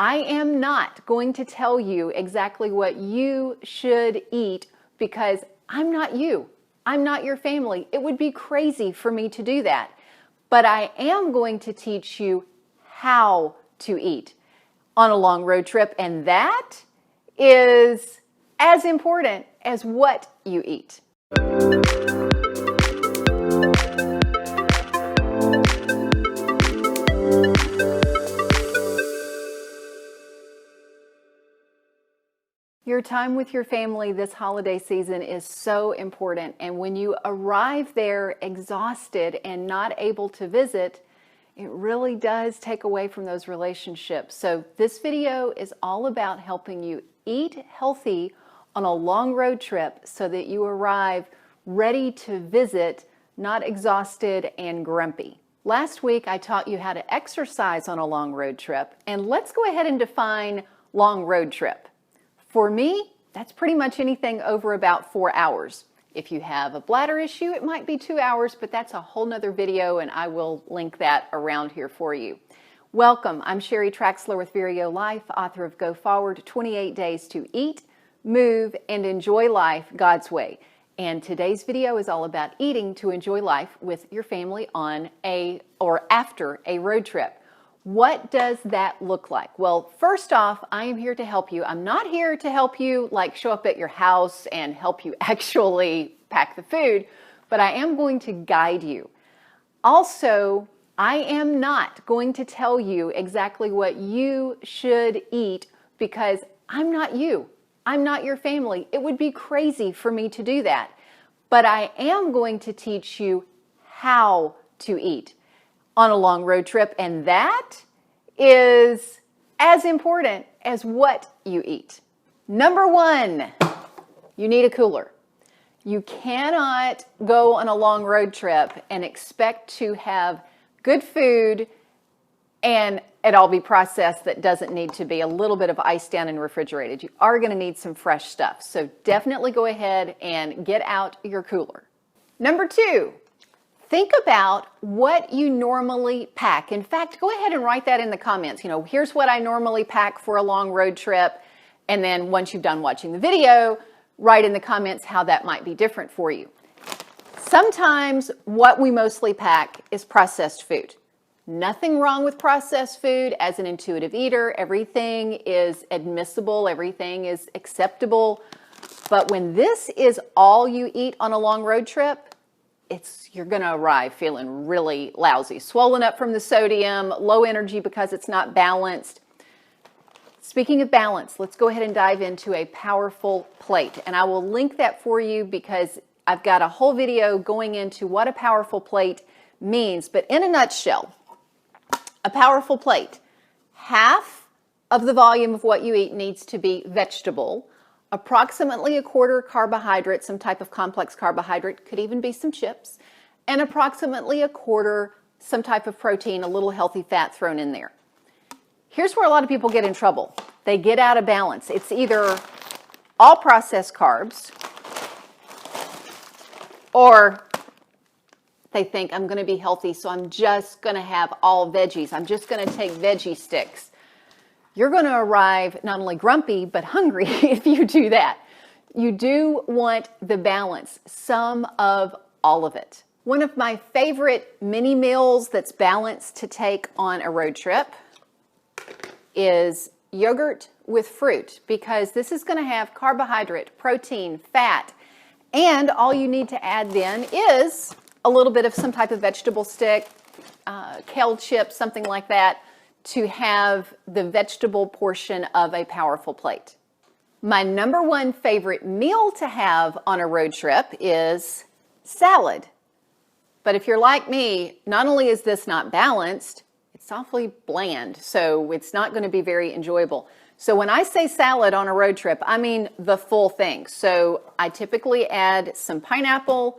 I am not going to tell you exactly what you should eat because I'm not you. I'm not your family. It would be crazy for me to do that. But I am going to teach you how to eat on a long road trip, and that is as important as what you eat. Your time with your family this holiday season is so important, and when you arrive there exhausted and not able to visit, it really does take away from those relationships. So this video is all about helping you eat healthy on a long road trip so that you arrive ready to visit, not exhausted and grumpy. Last week I taught you how to exercise on a long road trip, and let's go ahead and define long road trip. For me, that's pretty much anything over about 4 hours. If you have a bladder issue, it might be 2 hours, but that's a whole nother video, and I will link that around here for you. Welcome, I'm Sheri Traxler with ViREO Life, author of Go Forward, 28 Days to Eat, Move, and Enjoy Life God's Way. And today's video is all about eating to enjoy life with your family on or after a road trip. What does that look like? Well, first off, I am here to help you. I'm not here to help you like show up at your house and help you actually pack the food, but I am going to guide you. Also, I am not going to tell you exactly what you should eat because I'm not you. I'm not your family. It would be crazy for me to do that. But I am going to teach you how to eat on a long road trip, and that is as important as what you eat. Number one, you need a cooler. You cannot go on a long road trip and expect to have good food and it all be processed that doesn't need to be a little bit of iced down and refrigerated. You are going to need some fresh stuff. So definitely go ahead and get out your cooler. Number two, think about what you normally pack. In fact, go ahead and write that in the comments. Here's what I normally pack for a long road trip. And then once you've done watching the video, write in the comments how that might be different for you. Sometimes what we mostly pack is processed food. Nothing wrong with processed food. As an intuitive eater, everything is admissible, everything is acceptable. But when this is all you eat on a long road trip, you're going to arrive feeling really lousy, swollen up from the sodium, low energy because it's not balanced. Speaking of balance, let's go ahead and dive into a powerful plate. And I will link that for you because I've got a whole video going into what a powerful plate means. But in a nutshell, a powerful plate, half of the volume of what you eat needs to be vegetable, approximately a quarter carbohydrate, some type of complex carbohydrate, could even be some chips, and approximately a quarter some type of protein, a little healthy fat thrown in there. Here's where a lot of people get in trouble. They get out of balance. It's either all processed carbs or they think I'm going to be healthy, so I'm just going to have all veggies. I'm just going to take veggie sticks. You're going to arrive not only grumpy, but hungry if you do that. You do want the balance, some of all of it. One of my favorite mini meals that's balanced to take on a road trip is yogurt with fruit, because this is going to have carbohydrate, protein, fat, and all you need to add then is a little bit of some type of vegetable stick, kale chips, something like that, to have the vegetable portion of a powerful plate. My number one favorite meal to have on a road trip is salad. But if you're like me, not only is this not balanced, it's awfully bland, so it's not going to be very enjoyable. So when I say salad on a road trip, I mean the full thing. So I typically add some pineapple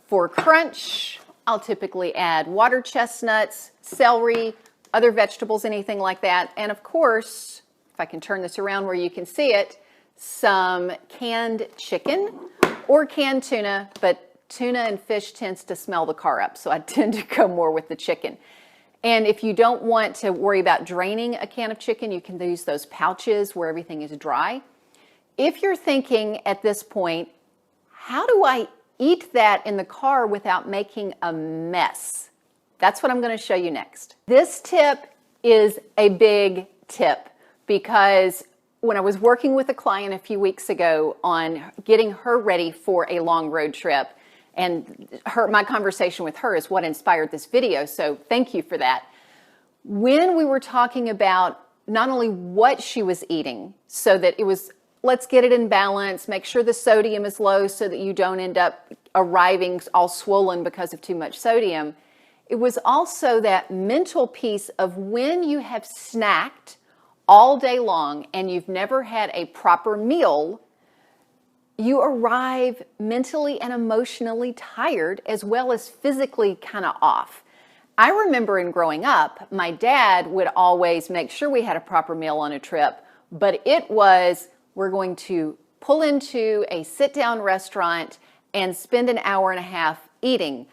for crunch. I'll typically add water chestnuts, celery, other vegetables, anything like that. And of course, if I can turn this around where you can see it, some canned chicken or canned tuna, but tuna and fish tends to smell the car up, so I tend to go more with the chicken. And if you don't want to worry about draining a can of chicken, you can use those pouches where everything is dry. If you're thinking at this point, how do I eat that in the car without making a mess? That's what I'm going to show you next. This tip is a big tip because when I was working with a client a few weeks ago on getting her ready for a long road trip, and my conversation with her is what inspired this video, so thank you for that. When we were talking about not only what she was eating, so that it was, let's get it in balance, make sure the sodium is low so that you don't end up arriving all swollen because of too much sodium, it was also that mental piece of when you have snacked all day long and you've never had a proper meal, you arrive mentally and emotionally tired as well as physically kind of off. I remember in growing up, my dad would always make sure we had a proper meal on a trip, but it was, we're going to pull into a sit-down restaurant and spend an hour and a half eating.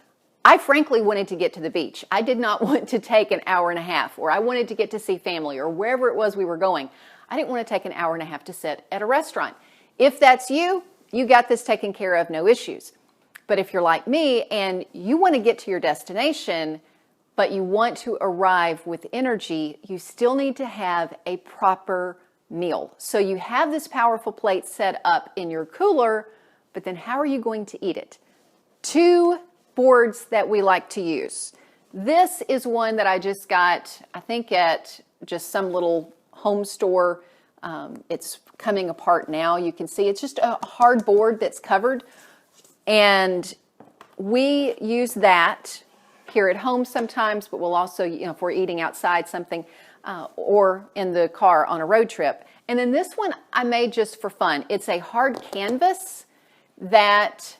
I frankly wanted to get to the beach. I did not want to take an hour and a half, or I wanted to get to see family, or wherever it was we were going. I didn't want to take an hour and a half to sit at a restaurant. If that's you, you got this taken care of, no issues. But if you're like me and you want to get to your destination, but you want to arrive with energy, you still need to have a proper meal. So you have this powerful plate set up in your cooler, but then how are you going to eat it? 2 boards that we like to use. This is one that I just got, I think at just some little home store. It's coming apart now. You can see it's just a hard board that's covered. And we use that here at home sometimes, but we'll also, if we're eating outside something, or in the car on a road trip. And then this one I made just for fun. It's a hard canvas that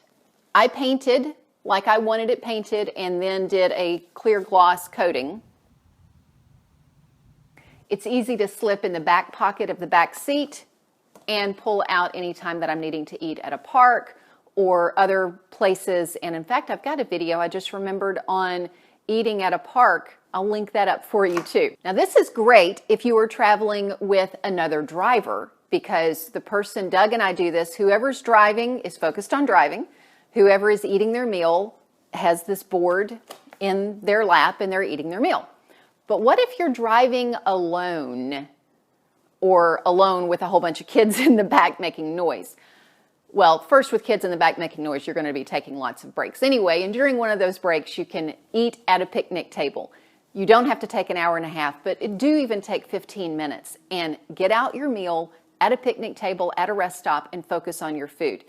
I painted like I wanted it painted and then did a clear gloss coating. It's easy to slip in the back pocket of the back seat and pull out anytime that I'm needing to eat at a park or other places. And in fact, I've got a video I just remembered on eating at a park. I'll link that up for you too. Now this is great if you are traveling with another driver, because the person, Doug and I do this, whoever's driving is focused on driving. Whoever is eating their meal has this board in their lap and they're eating their meal. But what if you're driving alone, or alone with a whole bunch of kids in the back making noise? Well, first, with kids in the back making noise, you're going to be taking lots of breaks anyway. And during one of those breaks, you can eat at a picnic table. You don't have to take an hour and a half, but it do even take 15 minutes. And get out your meal at a picnic table, at a rest stop, and focus on your food.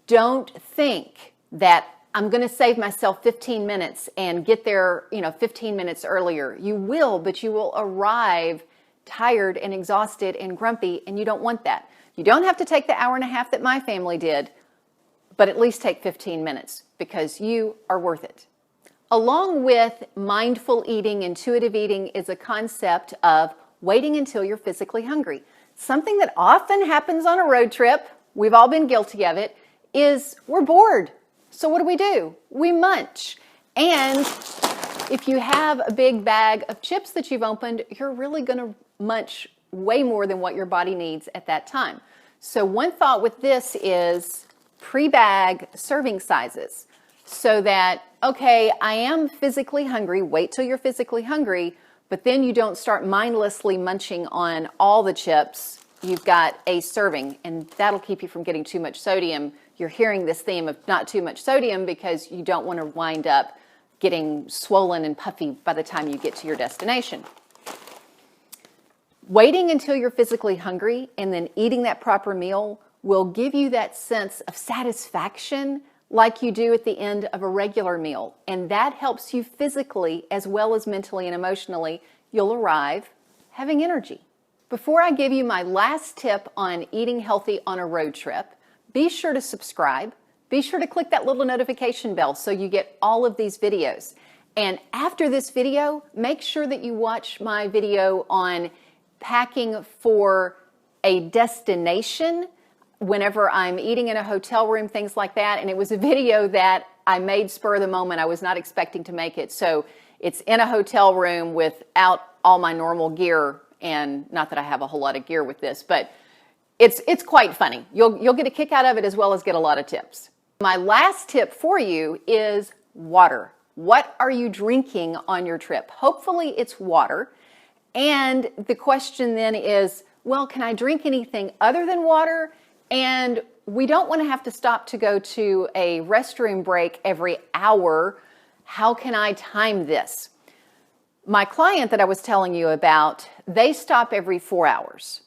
Don't think that I'm going to save myself 15 minutes and get there, 15 minutes earlier. You will, but you will arrive tired and exhausted and grumpy, and you don't want that. You don't have to take the hour and a half that my family did, but at least take 15 minutes because you are worth it. Along with mindful eating, intuitive eating is a concept of waiting until you're physically hungry. Something that often happens on a road trip, we've all been guilty of it, is we're bored. So what do? We munch. And if you have a big bag of chips that you've opened, you're really going to munch way more than what your body needs at that time. So one thought with this is pre-bag serving sizes so that, okay, I am physically hungry, wait till you're physically hungry, but then you don't start mindlessly munching on all the chips. You've got a serving, and that'll keep you from getting too much sodium. You're hearing this theme of not too much sodium because you don't want to wind up getting swollen and puffy by the time you get to your destination. Waiting until you're physically hungry and then eating that proper meal will give you that sense of satisfaction like you do at the end of a regular meal. And that helps you physically as well as mentally and emotionally. You'll arrive having energy. Before I give you my last tip on eating healthy on a road trip, be sure to subscribe. Be sure to click that little notification bell so you get all of these videos. And after this video, make sure that you watch my video on packing for a destination whenever I'm eating in a hotel room, things like that. And it was a video that I made spur of the moment. I was not expecting to make it. So It's in a hotel room without all my normal gear, and not that I have a whole lot of gear with this, but it's quite funny. You'll get a kick out of it as well as get a lot of tips. My last tip for you is water. What are you drinking on your trip? Hopefully it's water. And the question then is, well, can I drink anything other than water? And we don't want to have to stop to go to a restroom break every hour. How can I time this? My client that I was telling you about, they stop every 4 hours.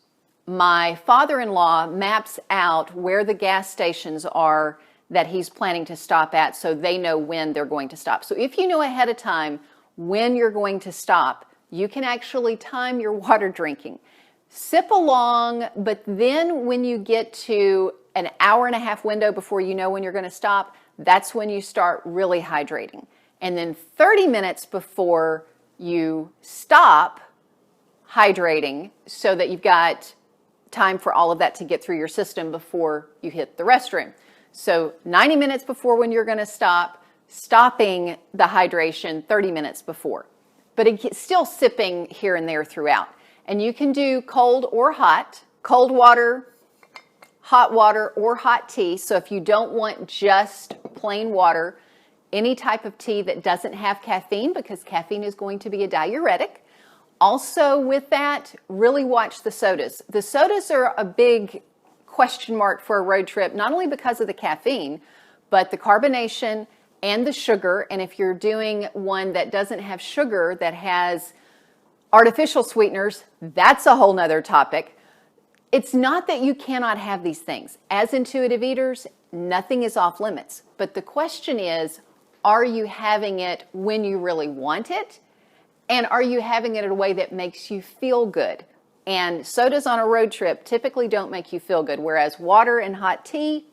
My father-in-law maps out where the gas stations are that he's planning to stop at so they know when they're going to stop. So if you know ahead of time when you're going to stop, you can actually time your water drinking. Sip along, but then when you get to an hour-and-a-half window before you know when you're going to stop, that's when you start really hydrating. And then 30 minutes before you stop hydrating so that you've got time for all of that to get through your system before you hit the restroom. So 90 minutes before when you're going to stop, stopping the hydration 30 minutes before. But it's still sipping here and there throughout. And you can do cold or hot, cold water, hot water, or hot tea. So if you don't want just plain water, any type of tea that doesn't have caffeine, because caffeine is going to be a diuretic. Also with that, really watch the sodas. The sodas are a big question mark for a road trip, not only because of the caffeine, but the carbonation and the sugar. And if you're doing one that doesn't have sugar, that has artificial sweeteners, that's a whole nother topic. It's not that you cannot have these things. As intuitive eaters, nothing is off limits. But the question is, are you having it when you really want it? And are you having it in a way that makes you feel good? And sodas on a road trip typically don't make you feel good, whereas water and hot tea,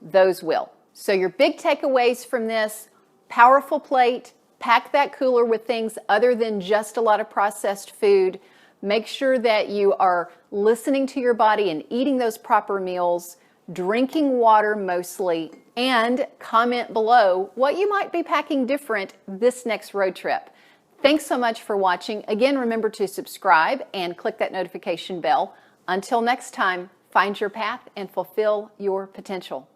those will. So your big takeaways from this: powerful plate, pack that cooler with things other than just a lot of processed food. Make sure that you are listening to your body and eating those proper meals, drinking water mostly, and comment below what you might be packing different this next road trip. Thanks so much for watching. Again, remember to subscribe and click that notification bell. Until next time, find your path and fulfill your potential.